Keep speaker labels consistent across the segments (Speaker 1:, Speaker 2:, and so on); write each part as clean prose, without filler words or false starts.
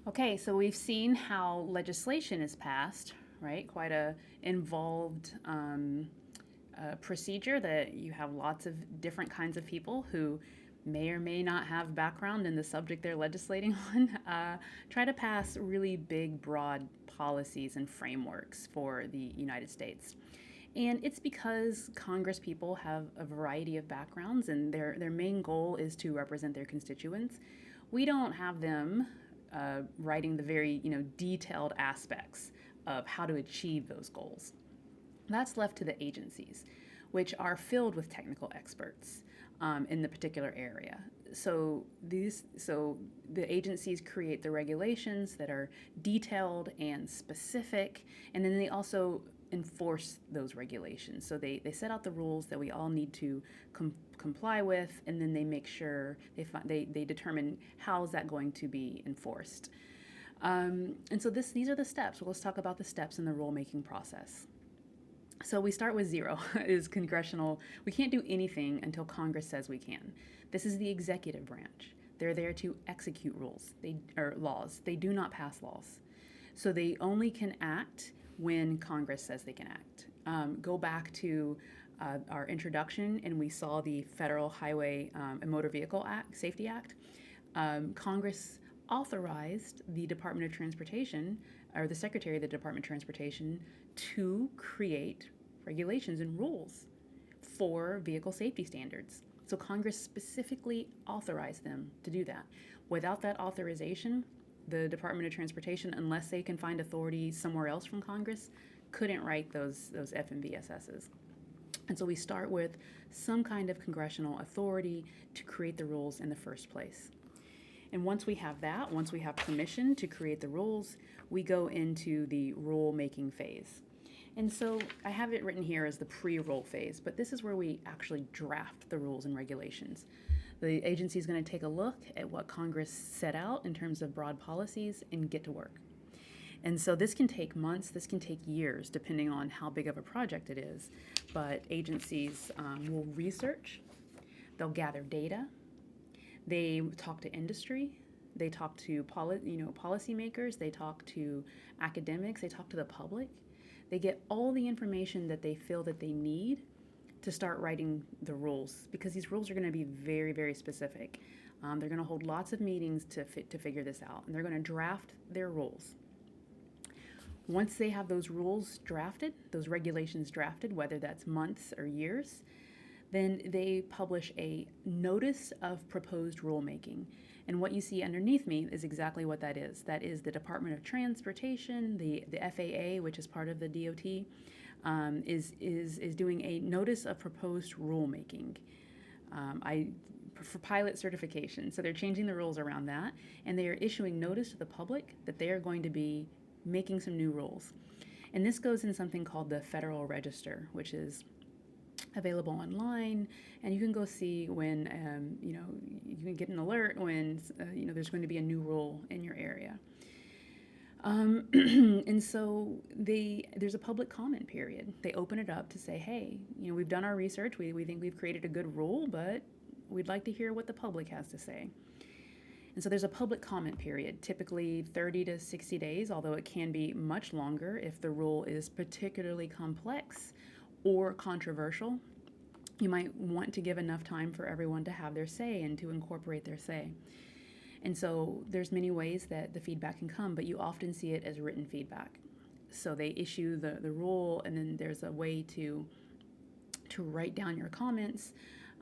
Speaker 1: Okay, so we've seen how legislation is passed, right? Quite a involved procedure that you have lots of different kinds of people who may or may not have background in the subject they're legislating on, try to pass really big, broad policies and frameworks for the United States. And it's because Congress people have a variety of backgrounds and their main goal is to represent their constituents. We don't have them writing the very detailed aspects of how to achieve those goals. That's left to the agencies, which are filled with technical experts in the particular area. So the agencies create the regulations that are detailed and specific, and then they also enforce those regulations. So they set out the rules that we all need to comply with, and then they make sure they determine how is that going to be enforced. And so these are the steps. Well, let's talk about the steps in the rulemaking process. So we start with zero is congressional. We can't do anything until Congress says we can. This is the executive branch. They're there to execute rules or laws. They do not pass laws. So they only can act when Congress says they can act. Go back to our introduction, and we saw the Federal Highway and Motor Vehicle Safety Act. Congress authorized the Department of Transportation, or the Secretary of the Department of Transportation, to create regulations and rules for vehicle safety standards. So Congress specifically authorized them to do that. Without that authorization, the Department of Transportation, unless they can find authority somewhere else from Congress, couldn't write those FMVSSs. And so we start with some kind of congressional authority to create the rules in the first place. And once we have that, once we have permission to create the rules, we go into the rule-making phase. And so I have it written here as the pre-rule phase, but this is where we actually draft the rules and regulations. The agency is going to take a look at what Congress set out in terms of broad policies and get to work. And so this can take months, this can take years, depending on how big of a project it is. But agencies will research, they'll gather data, they talk to industry, they talk to policymakers, they talk to academics, they talk to the public. They get all the information that they feel that they need to start writing the rules, because these rules are going to be very, very specific. They're going to hold lots of meetings to figure this out, and they're going to draft their rules. Once they have those rules drafted, those regulations drafted, whether that's months or years, then they publish a notice of proposed rulemaking. And what you see underneath me is exactly what that is. That is the Department of Transportation, the FAA, which is part of the DOT, is doing a notice of proposed rulemaking. For pilot certification. So they're changing the rules around that, and they are issuing notice to the public that they are going to be making some new rules. And this goes in something called the Federal Register, which is available online, and you can go see when you can get an alert when there's going to be a new rule in your area. And so there's a public comment period. They open it up to say, hey, we've done our research. We think we've created a good rule, but we'd like to hear what the public has to say. And so there's a public comment period, typically 30 to 60 days, although it can be much longer if the rule is particularly complex or controversial. You might want to give enough time for everyone to have their say and to incorporate their say. And so there's many ways that the feedback can come, but you often see it as written feedback. So they issue the rule, and then there's a way to write down your comments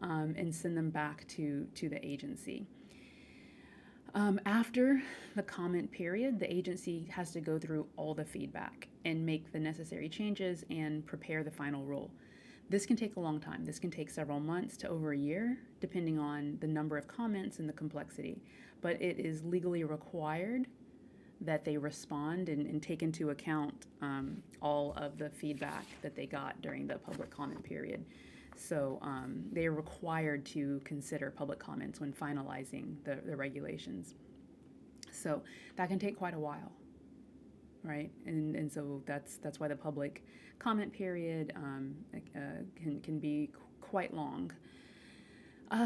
Speaker 1: and send them back to the agency. After the comment period, the agency has to go through all the feedback and make the necessary changes and prepare the final rule. This can take a long time. This can take several months to over a year, depending on the number of comments and the complexity. But it is legally required that they respond and take into account all of the feedback that they got during the public comment period. So they are required to consider public comments when finalizing the regulations. So that can take quite a while, right? And so that's why the public comment period can be quite long.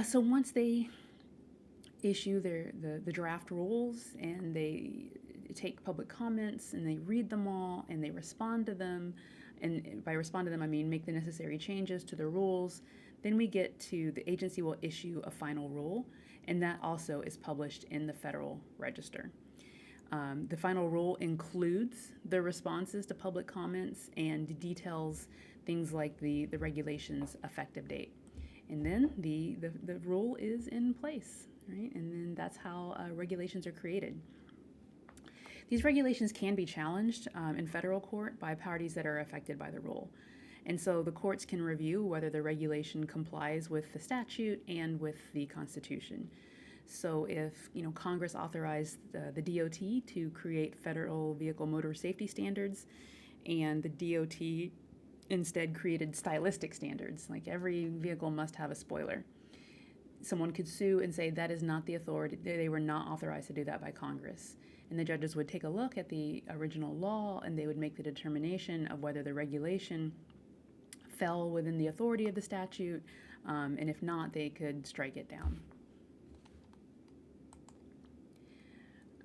Speaker 1: So once they issue the draft rules and they take public comments and they read them all and they respond to them. And by respond to them, I mean make the necessary changes to the rules. Then we get to the agency will issue a final rule, and that also is published in the Federal Register. The final rule includes the responses to public comments and details things like the regulation's effective date. And then the rule is in place, right? And then that's how regulations are created. These regulations can be challenged in federal court by parties that are affected by the rule. And so the courts can review whether the regulation complies with the statute and with the Constitution. So if Congress authorized the DOT to create federal vehicle motor safety standards, and the DOT instead created stylistic standards, like every vehicle must have a spoiler, someone could sue and say that is not the authority, they were not authorized to do that by Congress. And the judges would take a look at the original law and they would make the determination of whether the regulation fell within the authority of the statute, and if not, they could strike it down.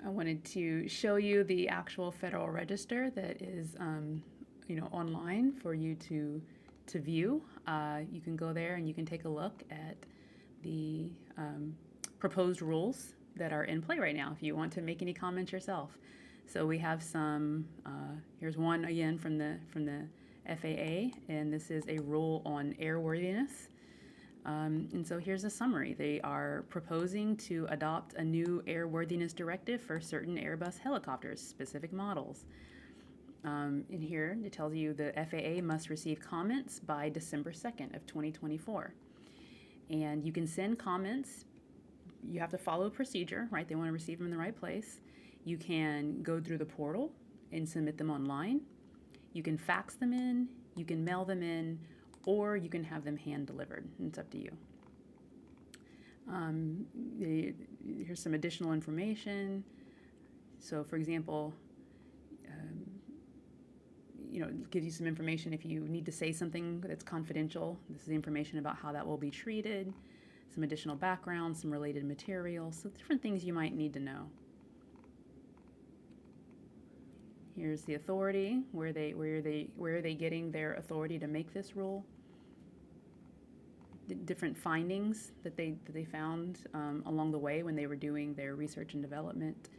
Speaker 1: I wanted to show you the actual Federal Register that is online for you to view. You can go there and you can take a look at the proposed rules that are in play right now if you want to make any comments yourself. So we have some, here's one again from the FAA, and this is a rule on airworthiness. And so here's a summary. They are proposing to adopt a new airworthiness directive for certain Airbus helicopters, specific models. In here, it tells you the FAA must receive comments by December 2nd of 2024. And you can send comments. You have to follow a procedure, right? They want to receive them in the right place. You can go through the portal and submit them online. You can fax them in, you can mail them in, or you can have them hand delivered. It's up to you. Here's some additional information. So for example, it gives you some information if you need to say something that's confidential. This is information about how that will be treated, some additional background, some related material, so different things you might need to know. Here's the authority, where are they getting their authority to make this rule? Different findings that they found along the way when they were doing their research and development.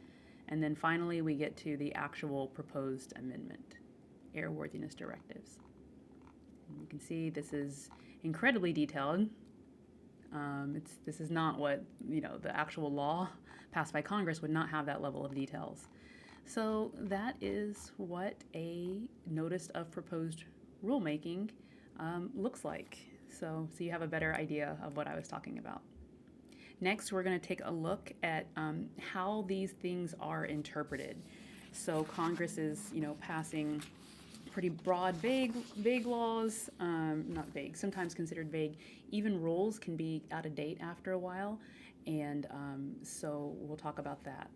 Speaker 1: And then finally, we get to the actual proposed amendment, airworthiness directives. And you can see this is incredibly detailed. This is not what, the actual law passed by Congress would not have that level of details. So that is what a notice of proposed rulemaking looks like. So you have a better idea of what I was talking about. Next, we're going to take a look at how these things are interpreted. So Congress is, passing pretty broad, vague laws, not vague, sometimes considered vague. Even rules can be out of date after a while, and so we'll talk about that.